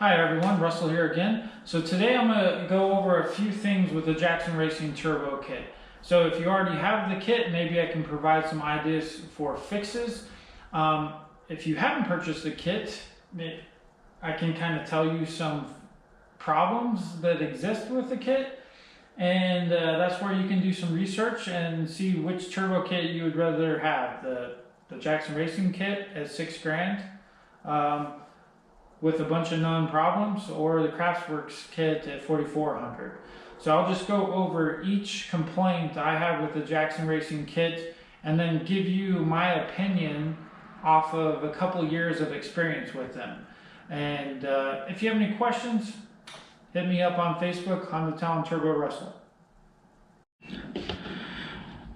Hi everyone, Russell here again. So today I'm going to go over a few things with the Jackson Racing Turbo Kit. So if you already have the kit, maybe I can provide some ideas for fixes. If you haven't purchased the kit, I can kind of tell you some problems that exist with the kit. And that's where you can do some research and see which turbo kit you would rather have. The Jackson Racing kit at $6,000. With a bunch of known problems, or the Kraftwerks kit at $4,400. So I'll just go over each complaint I have with the Jackson Racing kit and then give you my opinion off of a couple years of experience with them. And if you have any questions, hit me up on Facebook. I'm the Talon Turbo Russell.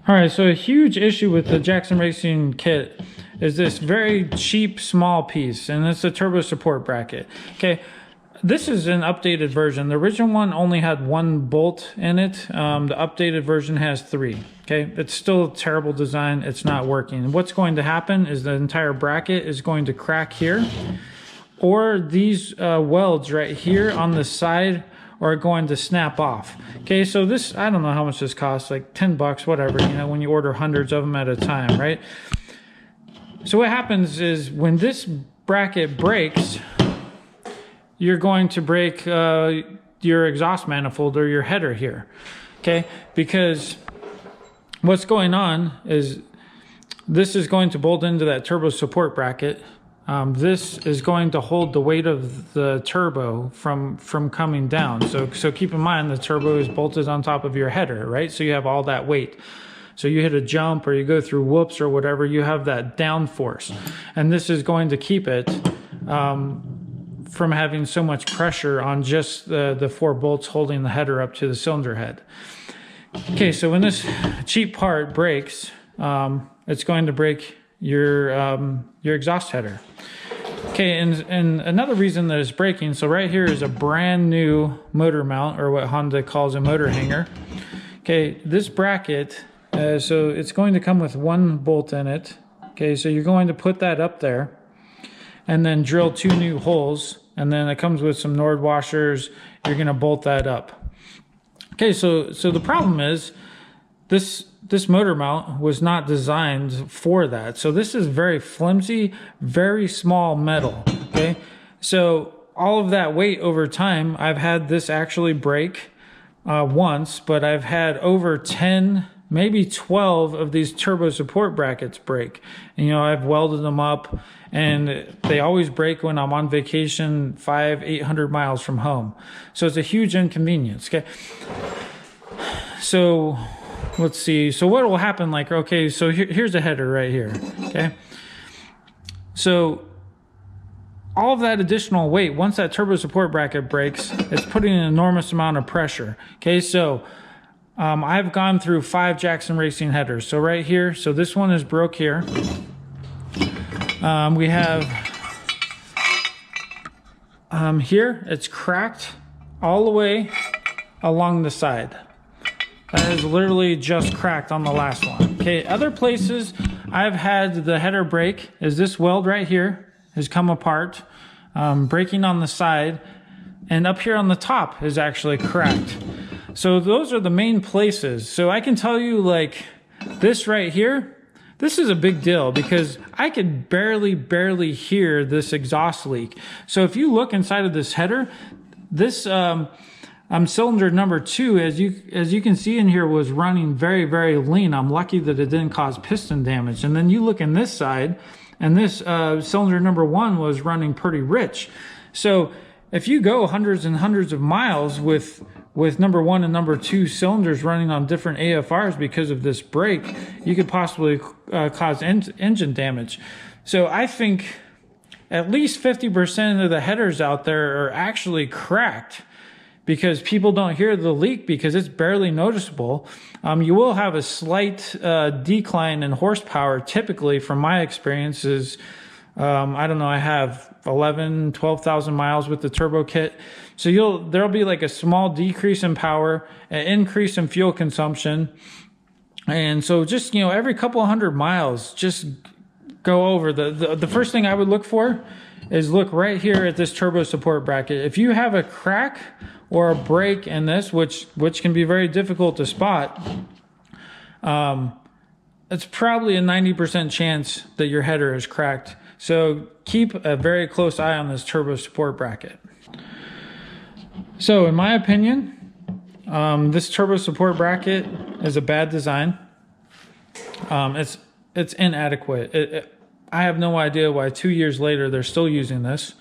All right, so a huge issue with the Jackson Racing kit is this very cheap small piece, and it's a turbo support bracket. Okay, this is an updated version. The original one only had one bolt in it. The updated version has 3. Okay, it's still a terrible design. It's not working. What's going to happen is the entire bracket is going to crack here, or these welds right here on the side are going to snap off. Okay, so this, I don't know how much this costs, like 10 bucks, whatever, you know, when you order hundreds of them at a time, right? So what happens is when this bracket breaks, you're going to break your exhaust manifold or your header here, okay? Because what's going on is this is going to bolt into that turbo support bracket. This is going to hold the weight of the turbo from coming down. So keep in mind the turbo is bolted on top of your header, right? So you have all that weight. So you hit a jump or you go through whoops or whatever, you have that down force. And this is going to keep it from having so much pressure on just the 4 bolts holding the header up to the cylinder head. Okay, so when this cheap part breaks, it's going to break your exhaust header. Okay, and another reason that it's breaking, so right here is a brand new motor mount, or what Honda calls a motor hanger. Okay, this bracket, so it's going to come with 1 bolt in it. Okay, so you're going to put that up there and then drill 2 new holes, and then it comes with some Nord washers. You're going to bolt that up. Okay, so the problem is this motor mount was not designed for that. So this is very flimsy, very small metal, okay? So all of that weight over time, I've had this actually break once, but I've had over 10, maybe 12 of these turbo support brackets break. And, you know, I've welded them up, and they always break when I'm on vacation 500-800 miles from home. So it's a huge inconvenience, okay? So let's see. So what will happen, like, okay, so here's a header right here, okay? So all of that additional weight, once that turbo support bracket breaks, it's putting an enormous amount of pressure, okay? So I've gone through 5 Jackson Racing headers. So right here, so this one is broke here. We have here, it's cracked all the way along the side. That is literally just cracked on the last one. Okay, other places I've had the header break is this weld right here has come apart, breaking on the side, and up here on the top is actually cracked. So those are the main places. So I can tell you, like, this right here, this is a big deal because I could barely hear this exhaust leak. So if you look inside of this header, this cylinder number 2, as you can see in here, was running very lean. I'm lucky that it didn't cause piston damage. And then you look in this side, and this cylinder number 1 was running pretty rich. So if you go hundreds and hundreds of miles with number 1 and number 2 cylinders running on different AFRs because of this break, you could possibly cause engine damage. So I think at least 50% of the headers out there are actually cracked, because people don't hear the leak because it's barely noticeable. You will have a slight decline in horsepower typically, from my experiences. I don't know, I have 12,000 miles with the turbo kit. So there'll be like a small decrease in power, an increase in fuel consumption. And so just, you know, every couple of 100 miles, just go over the first thing I would look for is look right here at this turbo support bracket. If you have a crack or a break in this, which can be very difficult to spot, it's probably a 90% chance that your header is cracked. So keep a very close eye on this turbo support bracket. So in my opinion, this turbo support bracket is a bad design. It's inadequate. I have no idea why 2 years later they're still using this.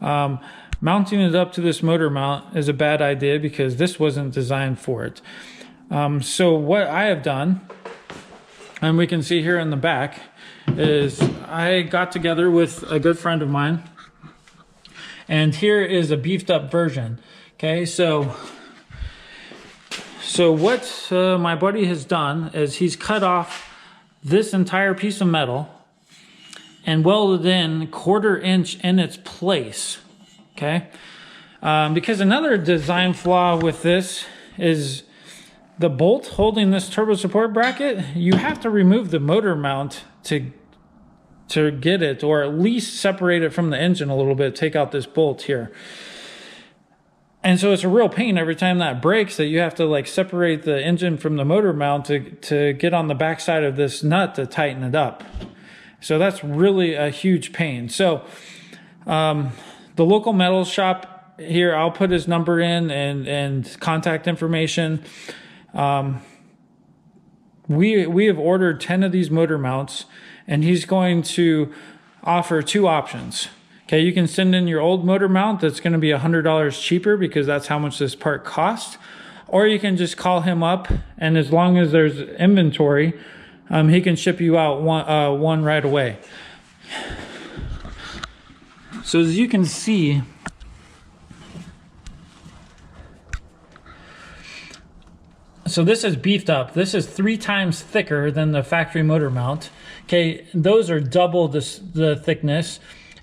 Mounting it up to this motor mount is a bad idea because this wasn't designed for it. So what I have done, and we can see here in the back, is I got together with a good friend of mine, and here is a beefed up version. Okay, so what my buddy has done is he's cut off this entire piece of metal and welded in 1/4 inch in its place. Okay, because another design flaw with this is the bolt holding this turbo support bracket. You have to remove the motor mount to get it, or at least separate it from the engine a little bit, take out this bolt here. And so it's a real pain every time that breaks, that you have to like separate the engine from the motor mount to get on the backside of this nut to tighten it up. So that's really a huge pain. So the local metal shop here, I'll put his number in and contact information. We have ordered 10 of these motor mounts, and he's going to offer 2 options. Okay, you can send in your old motor mount that's going to be $100 cheaper because that's how much this part costs. Or you can just call him up, and as long as there's inventory, he can ship you out one right away. So as you can see, so this is beefed up. This is 3 times thicker than the factory motor mount. Okay, those are double the thickness.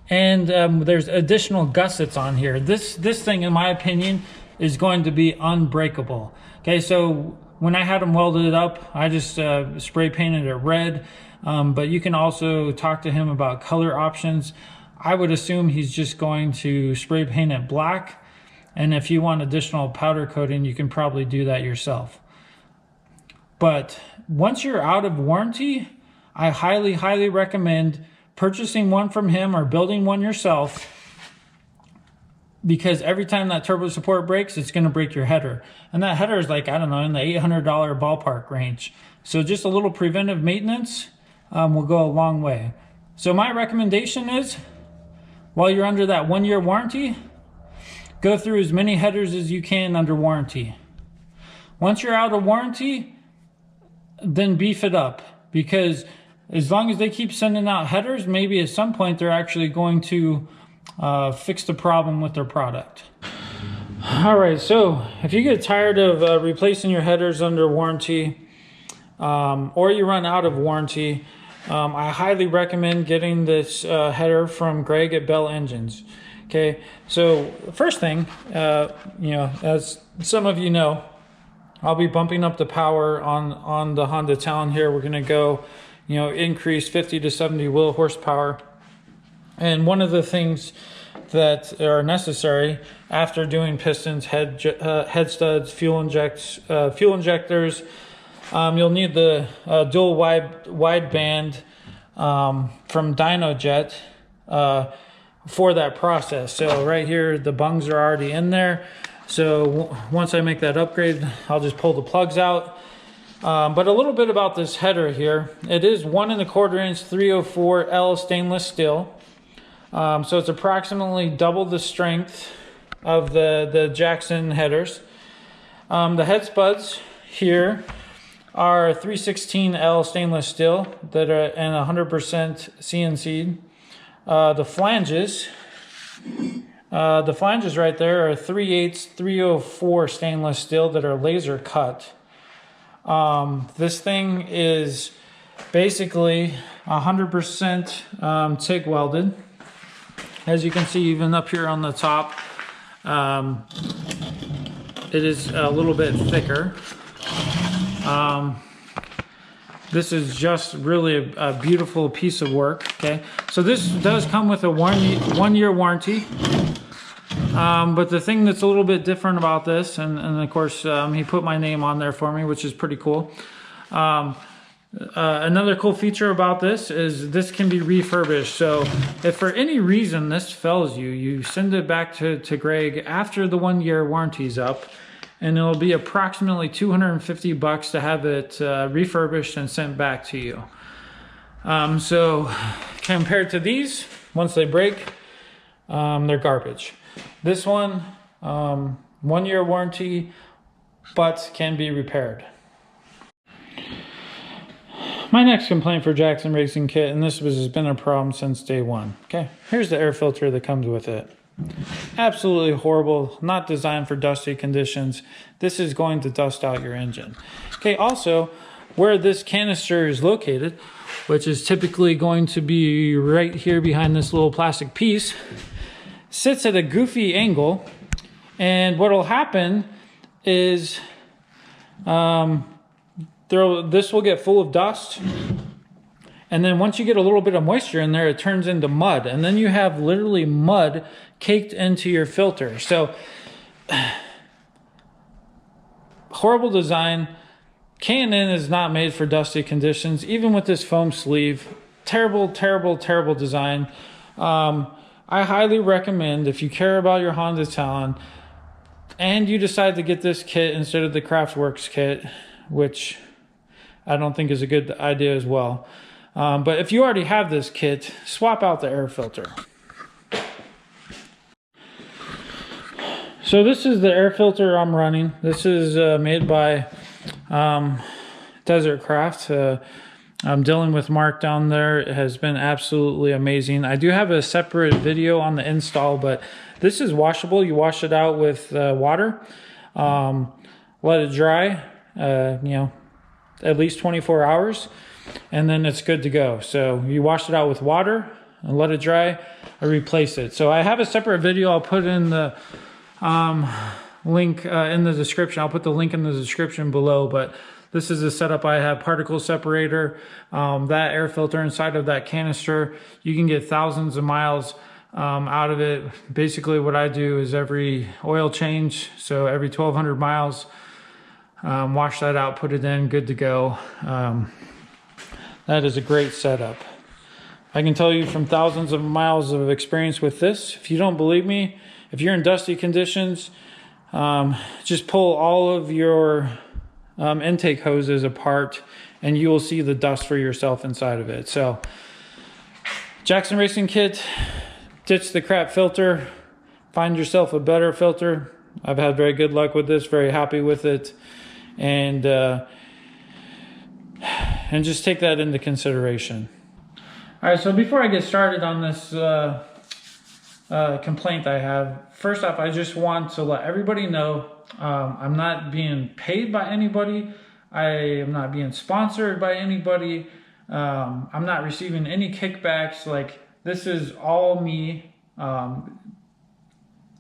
And there's additional gussets on here. This thing, in my opinion, is going to be unbreakable. Okay, so when I had them welded up, I just spray painted it red. But you can also talk to him about color options. I would assume he's just going to spray paint it black. And if you want additional powder coating, you can probably do that yourself. But once you're out of warranty, I highly, highly recommend purchasing one from him or building one yourself, because every time that turbo support breaks, it's going to break your header. And that header is like, I don't know, in the $800 ballpark range. So just a little preventive maintenance will go a long way. So my recommendation is, while you're under that 1-year warranty, go through as many headers as you can under warranty. Once you're out of warranty, then beef it up, because as long as they keep sending out headers, maybe at some point they're actually going to fix the problem with their product. All right, so if you get tired of replacing your headers under warranty, or you run out of warranty, I highly recommend getting this header from Greg at Bell Engines. Okay, so the first thing, as some of you know, I'll be bumping up the power on the Honda Talon here. We're going to go increase 50 to 70 wheel horsepower. And one of the things that are necessary after doing pistons, head studs, fuel injectors, you'll need the dual wide band from DynoJet for that process. So right here, the bungs are already in there. So once I make that upgrade, I'll just pull the plugs out. But a little bit about this header here. It is 1 1/4 inch 304L stainless steel. So it's approximately double the strength of the Jackson headers. The head spuds here are 316L stainless steel that are and 100% CNC'd. The flanges right there are 3/8 304 stainless steel that are laser cut. This thing is basically 100% TIG welded. As you can see, even up here on the top, it is a little bit thicker. This is just really a beautiful piece of work. Okay, so this does come with a one-year warranty. But the thing that's a little bit different about this, and of course he put my name on there for me, which is pretty cool. Another cool feature about this is this can be refurbished. So if for any reason this fails you, you send it back to Greg after the 1-year warranty's up, and it'll be approximately $250 to have it refurbished and sent back to you. So compared to these, once they break, they're garbage. This one, 1-year warranty, but can be repaired. My next complaint for Jackson Racing Kit, and this has been a problem since day one. Okay, here's the air filter that comes with it. Absolutely horrible, not designed for dusty conditions. This is going to dust out your engine. Okay, also, where this canister is located, which is typically going to be right here behind this little plastic piece, sits at a goofy angle, and what will happen is this will get full of dust, and then once you get a little bit of moisture in there, it turns into mud, and then you have literally mud caked into your filter. So horrible design. K&N is not made for dusty conditions, even with this foam sleeve. Terrible, terrible, terrible design. I highly recommend, if you care about your Honda Talon and you decide to get this kit instead of the Kraftwerks kit, which I don't think is a good idea as well. But if you already have this kit, swap out the air filter. So this is the air filter I'm running. This is made by Desert Craft. I'm dealing with Mark down there. It has been absolutely amazing. I do have a separate video on the install, but this is washable. You wash it out with water, let it dry, at least 24 hours, and then it's good to go. So you wash it out with water and let it dry, and replace it. So I have a separate video. I'll put in the link in the description. I'll put the link in the description below, but this is the setup I have. Particle separator, that air filter inside of that canister. You can get thousands of miles out of it. Basically what I do is every oil change, so every 1,200 miles, wash that out, put it in, good to go. That is a great setup. I can tell you from thousands of miles of experience with this. If you don't believe me, if you're in dusty conditions, just pull all of your intake hoses apart and you will see the dust for yourself inside of it. So Jackson Racing Kit, ditch the crap filter, find yourself a better filter. I've had very good luck with this, very happy with it, and just take that into consideration. All right, so before I get started on this complaint I have, first off, I just want to let everybody know I'm not being paid by anybody. I am not being sponsored by anybody. I'm not receiving any kickbacks. Like, this is all me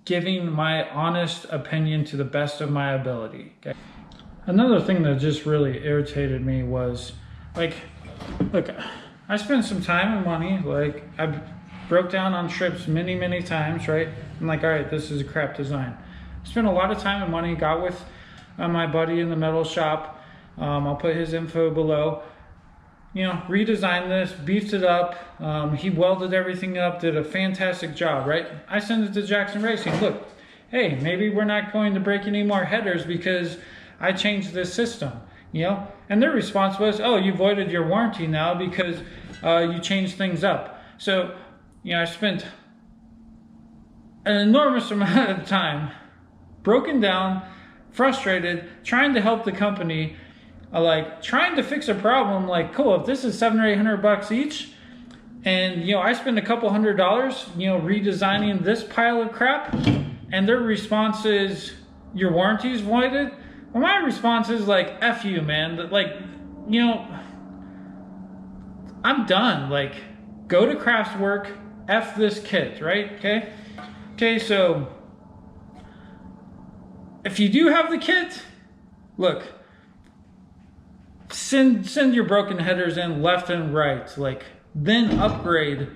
giving my honest opinion to the best of my ability. Okay? Another thing that just really irritated me was, like, look, I spent some time and money. Like, I broke down on strips many times, right? I'm like, all right, this is a crap design. Spent a lot of time and money, got with my buddy in the metal shop. I'll put his info below. Redesigned this, beefed it up. He welded everything up, did a fantastic job, right? I sent it to Jackson Racing. Look, hey, maybe we're not going to break any more headers because I changed this system, And their response was, oh, you voided your warranty now because you changed things up. So, I spent an enormous amount of time broken down, frustrated, trying to help the company, trying to fix a problem. Like, cool, if this is $700 or $800 each, and I spend a couple $100, redesigning this pile of crap, and their response is your warranty is voided. Well, my response is like, F you, man. I'm done. Like, go to Kraftwerks, F this kit, right? Okay, so if you do have the kit, look, send your broken headers in left and right, like, then upgrade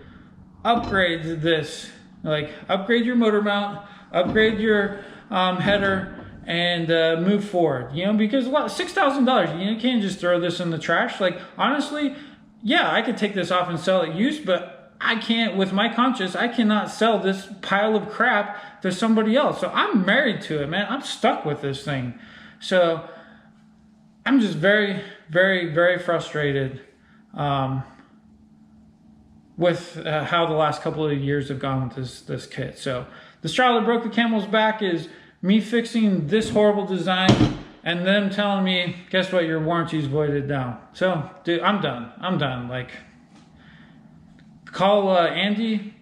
this, like, upgrade your motor mount, upgrade your header, and move forward, you know, because $6,000, you can't just throw this in the trash. Like, honestly, yeah, I could take this off and sell it used, but I can't, with my conscience, I cannot sell this pile of crap to somebody else. So I'm married to it, man. I'm stuck with this thing. So I'm just very, very, very frustrated with how the last couple of years have gone with this kit. So the straw that broke the camel's back is me fixing this horrible design and them telling me, guess what, your warranty's voided down. So, dude, I'm done. Like, call Andy.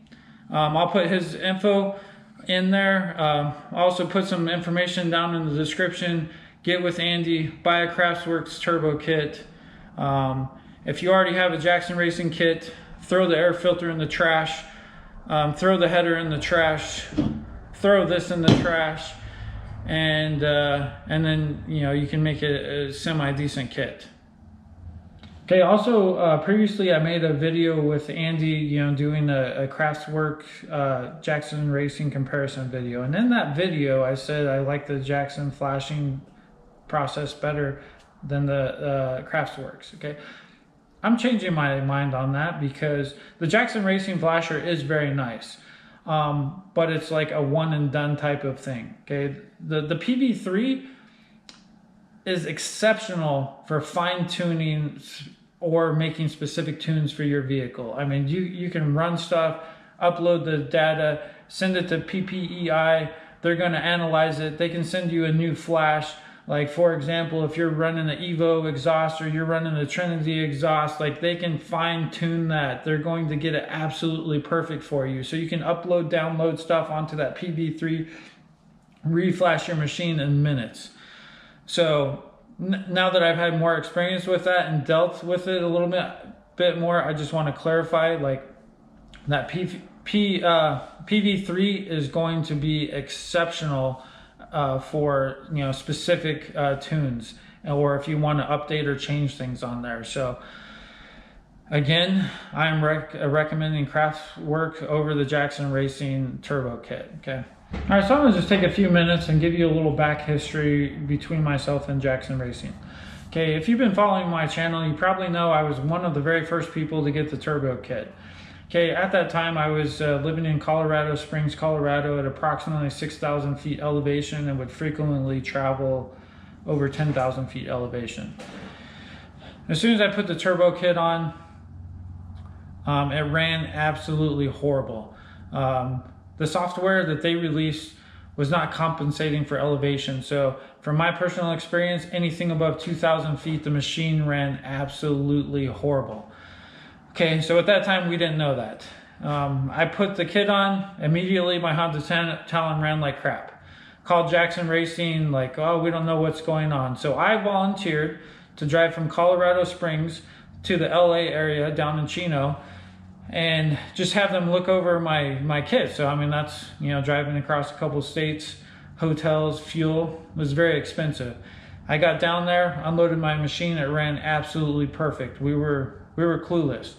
I'll put his info in there. I'll also put some information down in the description. Get with Andy, buy a Kraftwerks turbo kit. If you already have a Jackson Racing kit, throw the air filter in the trash. Throw the header in the trash. Throw this in the trash. And then, you know, you can make a semi-decent kit. Okay, also, previously I made a video with Andy, you know, doing a Kraftwerk Jackson Racing comparison video. And in that video, I said I like the Jackson flashing process better than the Kraftwerks, okay? I'm changing my mind on that because the Jackson Racing flasher is very nice. But it's like a one and done type of thing, okay? The PV3 is exceptional for fine tuning or making specific tunes for your vehicle. I mean, you can run stuff, upload the data, send it to PPEI, they're gonna analyze it, they can send you a new flash. Like, for example, if you're running the Evo exhaust or you're running the Trinity exhaust, like, they can fine tune that. They're going to get it absolutely perfect for you. So you can upload, download stuff onto that PV3, reflash your machine in minutes. So now that I've had more experience with that and dealt with it a little bit more, I just want to clarify, like, that PV3 is going to be exceptional for, you know, specific tunes, or if you want to update or change things on there. So again, I'm recommending Kraftwerk over the Jackson Racing turbo kit. Okay, all right, so I'm gonna just take a few minutes and give you a little back history between myself and Jackson Racing. Okay, if you've been following my channel, you probably know I was one of the very first people to get the turbo kit. Okay, at that time I was living in Colorado Springs, Colorado at approximately 6,000 feet elevation and would frequently travel over 10,000 feet elevation. As soon as I put the turbo kit on, it ran absolutely horrible. The software that they released was not compensating for elevation. So from my personal experience, anything above 2,000 feet, the machine ran absolutely horrible. Okay, so at that time, we didn't know that. I put the kit on, immediately my Honda Talon ran like crap. Called Jackson Racing, like, oh, we don't know what's going on. So I volunteered to drive from Colorado Springs to the LA area down in Chino and just have them look over my kit. So, I mean, that's, you know, driving across a couple states, hotels, fuel, was very expensive. I got down there, unloaded my machine, it ran absolutely perfect. We were clueless.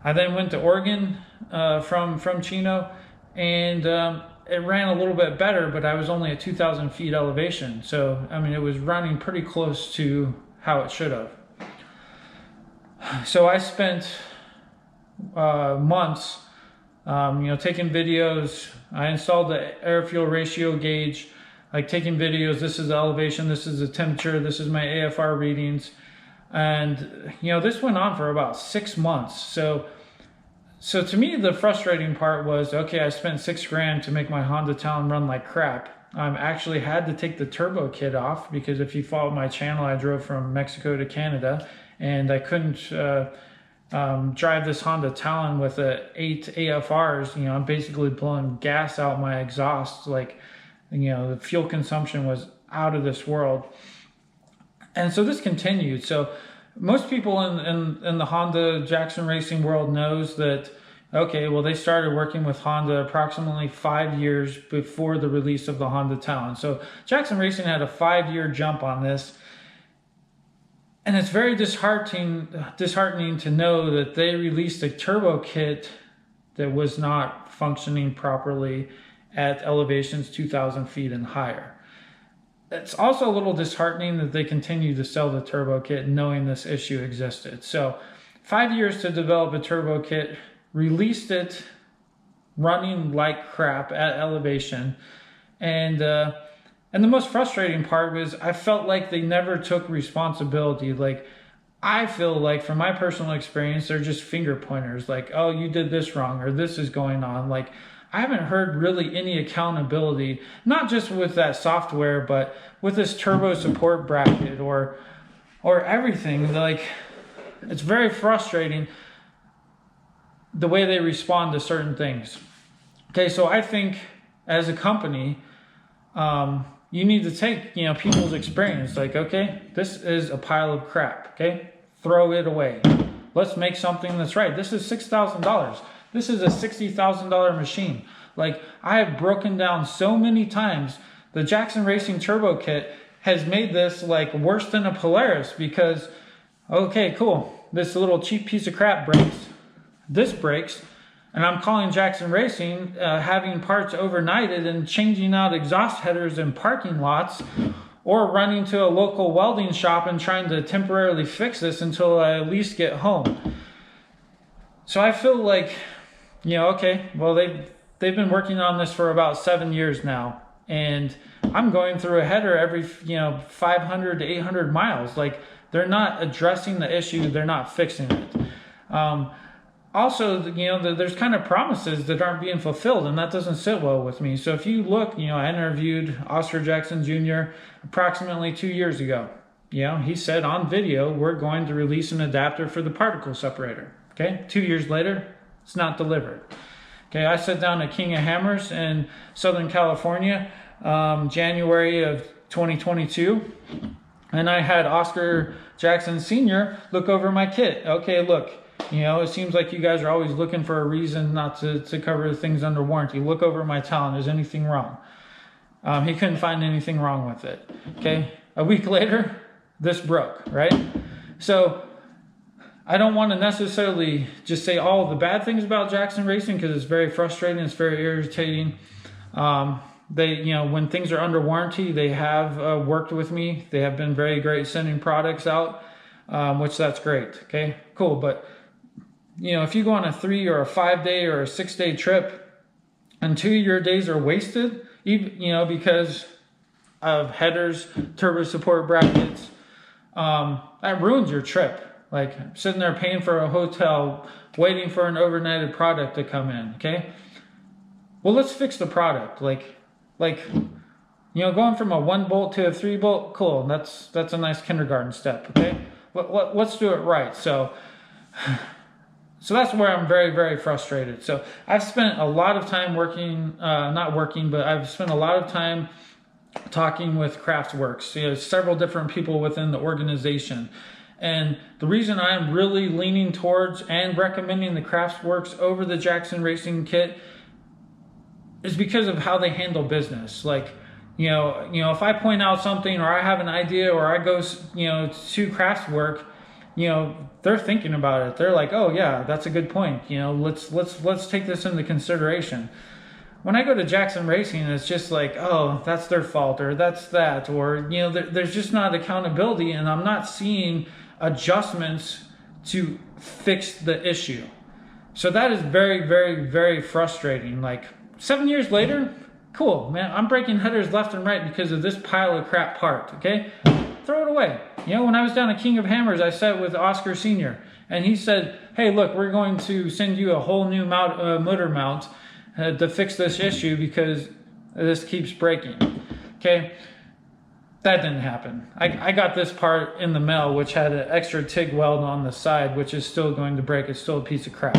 I then went to Oregon from Chino, and it ran a little bit better, but I was only at 2,000 feet elevation. So, I mean, it was running pretty close to how it should have. So I spent months, you know, taking videos. I installed the air-fuel ratio gauge, like taking videos. This is the elevation, this is the temperature, this is my AFR readings. And, you know, this went on for about 6 months. So to me, the frustrating part was, okay, I spent $6 grand to make my Honda Talon run like crap. I actually had to take the turbo kit off because if you follow my channel, I drove from Mexico to Canada and I couldn't drive this Honda Talon with 8 AFRs. You know, I'm basically blowing gas out my exhaust. Like, you know, the fuel consumption was out of this world. And so this continued. So most people in the Honda Jackson Racing world knows that, okay, well, they started working with Honda approximately 5 years before the release of the Honda Talon. So Jackson Racing had a 5-year jump on this. And it's very disheartening to know that they released a turbo kit that was not functioning properly at elevations 2,000 feet and higher. It's also a little disheartening that they continue to sell the turbo kit knowing this issue existed. So 5 years to develop a turbo kit, released it running like crap at elevation. And the most frustrating part was I felt like they never took responsibility. Like, I feel like from my personal experience, they're just finger pointers. Like, oh, you did this wrong, or this is going on. Like, I haven't heard really any accountability, not just with that software, but with this turbo support bracket or everything. Like, it's very frustrating the way they respond to certain things. Okay, so I think as a company, you need to take, people's experience. Like, okay, this is a pile of crap. Okay, throw it away. Let's make something that's right. This is $6,000. This is a $60,000 machine. Like, I have broken down so many times. The Jackson Racing Turbo Kit has made this like worse than a Polaris because, okay, cool, this little cheap piece of crap breaks. This breaks. And I'm calling Jackson Racing, having parts overnighted and changing out exhaust headers in parking lots, or running to a local welding shop and trying to temporarily fix this until I at least get home. So I feel like, okay, well, they've been working on this for about 7 years now. And I'm going through a header every, 500 to 800 miles. Like, they're not addressing the issue. They're not fixing it. Also, there's kind of promises that aren't being fulfilled, and that doesn't sit well with me. So if you look, I interviewed Oscar Jackson Jr. approximately 2 years ago. He said on video, we're going to release an adapter for the particle separator. Okay, 2 years later, it's not delivered. Okay, I sat down at King of Hammers in Southern California, January of 2022, and I had Oscar Jackson Sr. look over my kit. Okay, look. It seems like you guys are always looking for a reason not to cover things under warranty. Look over my Talon. Is anything wrong? He couldn't find anything wrong with it. Okay. A week later, this broke, right? So I don't want to necessarily just say all the bad things about Jackson Racing because it's very frustrating. It's very irritating. When things are under warranty, they have worked with me. They have been very great sending products out, which that's great. Okay, cool. But if you go on a 3 or a 5 day or a 6 day trip and 2 of your days are wasted, because of headers, turbo support brackets, that ruins your trip. Like, sitting there paying for a hotel, waiting for an overnighted product to come in, okay? Well, let's fix the product. Like, going from a 1 bolt to a 3 bolt, cool. That's a nice kindergarten step, okay? Let's do it right. So that's where I'm very, very frustrated. So I've spent a lot of time I've spent a lot of time talking with Kraftwerks, several different people within the organization. And the reason I'm really leaning towards and recommending the Kraftwerks over the Jackson Racing kit is because of how they handle business. Like, if I point out something or I have an idea or I go, to Kraftwerk, they're thinking about it. They're like, oh yeah, that's a good point. Let's take this into consideration. When I go to Jackson Racing, it's just like, oh, that's their fault, or that's that, or there's just not accountability, and I'm not seeing adjustments to fix the issue. So that is very, very, very frustrating. Like, 7 years later, cool, man, I'm breaking headers left and right because of this pile of crap part. Okay, throw it away. When I was down at King of Hammers, I sat with Oscar Sr. and he said, hey, look, we're going to send you a whole new motor mount to fix this issue because this keeps breaking. Okay, that didn't happen. I got this part in the mail, which had an extra TIG weld on the side, which is still going to break. It's still a piece of crap.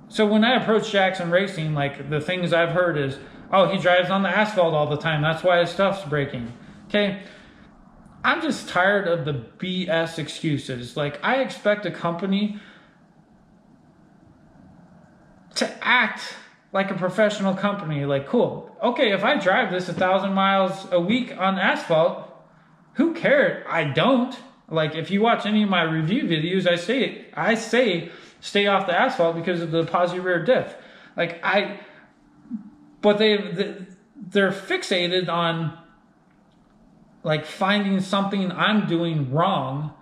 So when I approach Jackson Racing, like, the things I've heard is, oh, he drives on the asphalt all the time. That's why his stuff's breaking. Okay, I'm just tired of the BS excuses. Like, I expect a company to act like a professional company. Like, cool, okay, if I drive this 1,000 miles a week on asphalt, Who cares? I don't. Like, if you watch any of my review videos, I say stay off the asphalt because of the posi rear diff. Like, but they're fixated on like finding something I'm doing wrong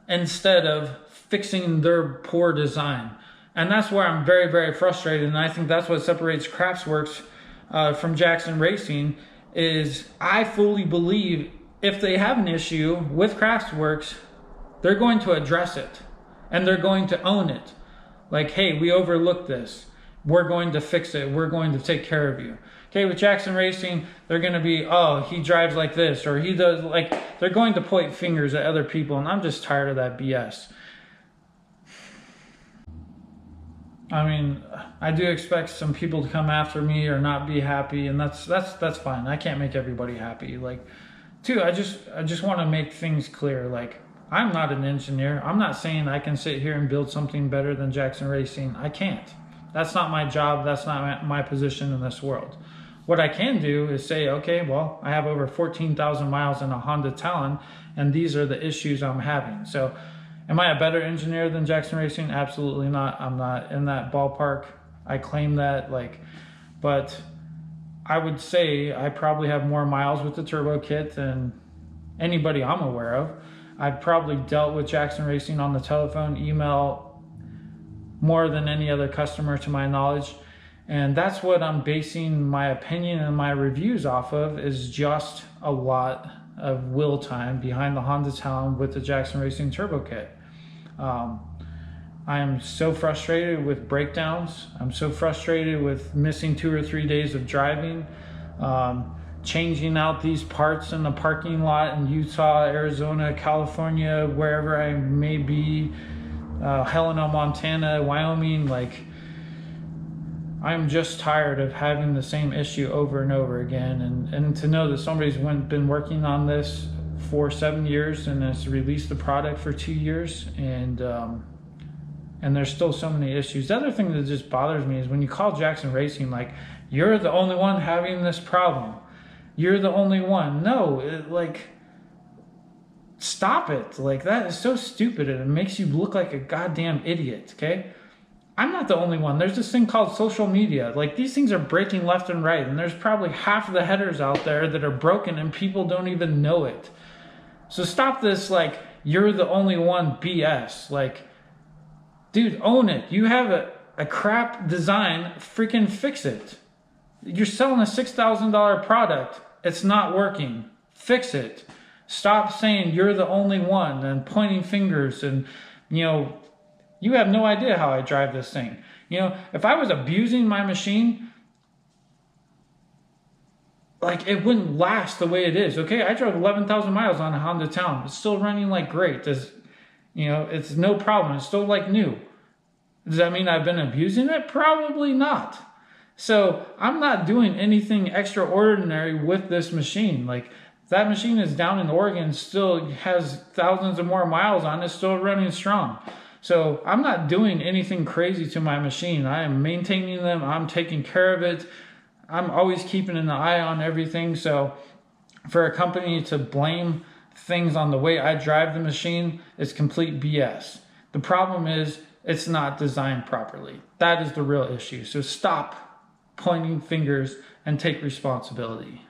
instead of fixing their poor design. And that's where I'm very, very frustrated. And I think that's what separates Kraftwerks from Jackson Racing is I fully believe if they have an issue with Kraftwerks, they're going to address it and they're going to own it. Like, hey, we overlooked this. We're going to fix it. We're going to take care of you. Okay, with Jackson Racing, they're going to be, oh, he drives like this, or he does like, they're going to point fingers at other people, and I'm just tired of that BS. I mean, I do expect some people to come after me or not be happy, and that's fine. I can't make everybody happy. Like, too, I just want to make things clear. Like, I'm not an engineer. I'm not saying I can sit here and build something better than Jackson Racing. I can't. That's not my job. That's not my position in this world. What I can do is say, okay, well, I have over 14,000 miles in a Honda Talon, and these are the issues I'm having. So, am I a better engineer than Jackson Racing? Absolutely not. I'm not in that ballpark. I claim that, but I would say I probably have more miles with the turbo kit than anybody I'm aware of. I've probably dealt with Jackson Racing on the telephone, email, more than any other customer to my knowledge. And that's what I'm basing my opinion and my reviews off of, is just a lot of wheel time behind the Honda Talon with the Jackson Racing turbo kit. I am so frustrated with breakdowns. I'm so frustrated with missing 2 or 3 days of driving, changing out these parts in the parking lot in Utah, Arizona, California, wherever I may be, Helena, Montana, Wyoming. Like, I'm just tired of having the same issue over and over again. And to know that somebody's been working on this for 7 years and has released the product for 2 years, and there's still so many issues. The other thing that just bothers me is when you call Jackson Racing, like, you're the only one having this problem. You're the only one. No, stop it. Like, that is so stupid, and it makes you look like a goddamn idiot, okay? I'm not the only one. There's this thing called social media. Like, these things are breaking left and right, and there's probably half of the headers out there that are broken and people don't even know it. So stop this, like, you're the only one BS. Like, dude, own it. You have a crap design, freaking fix it. You're selling a $6,000 product. It's not working. Fix it. Stop saying you're the only one and pointing fingers and, you have no idea how I drive this thing. If I was abusing my machine, like, it wouldn't last the way it is. Okay, I drove 11,000 miles on a Honda Talon. It's still running like great. It's no problem. It's still like new. Does that mean I've been abusing it? Probably not. So I'm not doing anything extraordinary with this machine. Like, that machine is down in Oregon, still has thousands of more miles on it, still running strong. So I'm not doing anything crazy to my machine. I am maintaining them. I'm taking care of it. I'm always keeping an eye on everything. So for a company to blame things on the way I drive the machine is complete BS. The problem is it's not designed properly. That is the real issue. So stop pointing fingers and take responsibility.